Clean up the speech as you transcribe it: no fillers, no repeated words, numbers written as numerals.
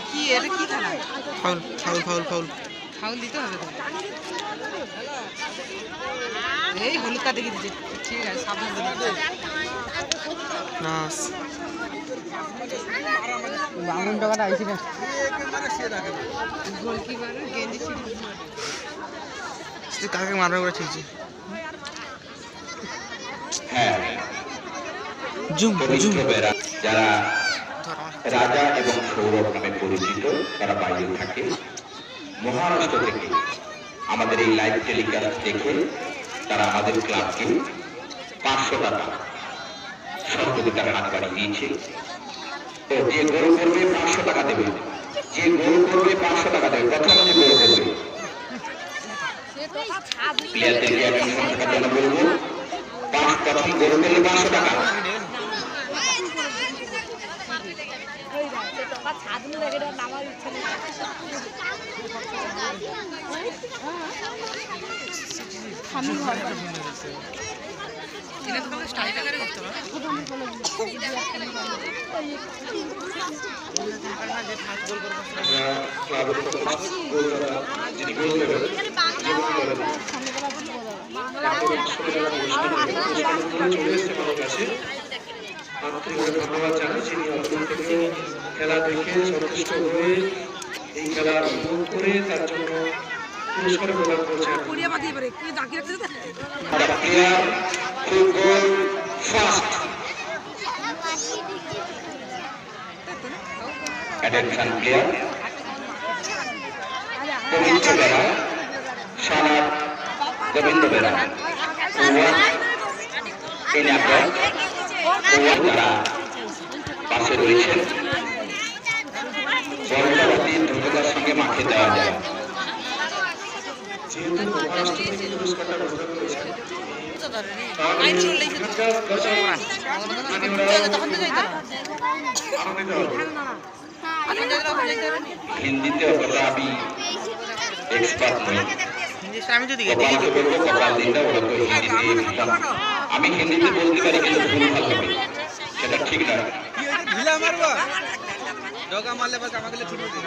কি এটা কি খেলা? Foul foul foul foul foul দিতে হবে তো। এই হলুদ কার্ড দেখে দিচ্ছে। ঠিক আছে, সাবধান দিতে। নাস বামুন টাকাটা আইছি না। গোলকিপার গেঞ্জি ছিঁড়ে সে কাকে মারবে করে ঠিকই। হ্যাঁ, জুম জুম যারা রাজা এবং সৌরভ নামে পরিচিত তারা বাইরে থাকে। মহারাষ্ট্র থেকে আমাদের এই লাইভ টেলিকাস্ট দেখে তারা আমাদের ক্লাবকে 500 টাকা সহযোগিতার হাত বাড়িয়ে দিয়েছে। তো যে গোল করবে 500 টাকা দেবে, যে গোল করবে 500 টাকা দেবে। প্রথম যে গোল করবে প্লেয়ারদেরকে এখন সংখ্যাটার জন্য বলবো, প্রথম গোল করলে 500 টাকা। ধন্যবাদ জানাই যিনি অদূর থেকে খেলা দেখে সন্তুষ্ট হয়ে এই খেলা উপভোগ করে তার জন্য পুরস্কার প্রদান করছেন। অ্যাটেনশন প্লেয়ার পবিত্র বেরা, সানার গোবিন্দ বেরা, যারা পাশে রয়েছেন বলটা অতি দ্রুততার সঙ্গে মাঠে দেওয়া যায়। যেহেতু মহারাষ্ট্র থেকে পুরস্কারটা ঘোষণা করেছেন হিন্দিতে অতটা আমি এক্সপার্ট নই। আমি যদি আমি হিন্দিতে বলতে পারি কিন্তু ভুল ভাল হবে, সেটা ঠিক না। ঢিলা মারবা ডগা মারলে বাস আমাকে ছুটে দিই।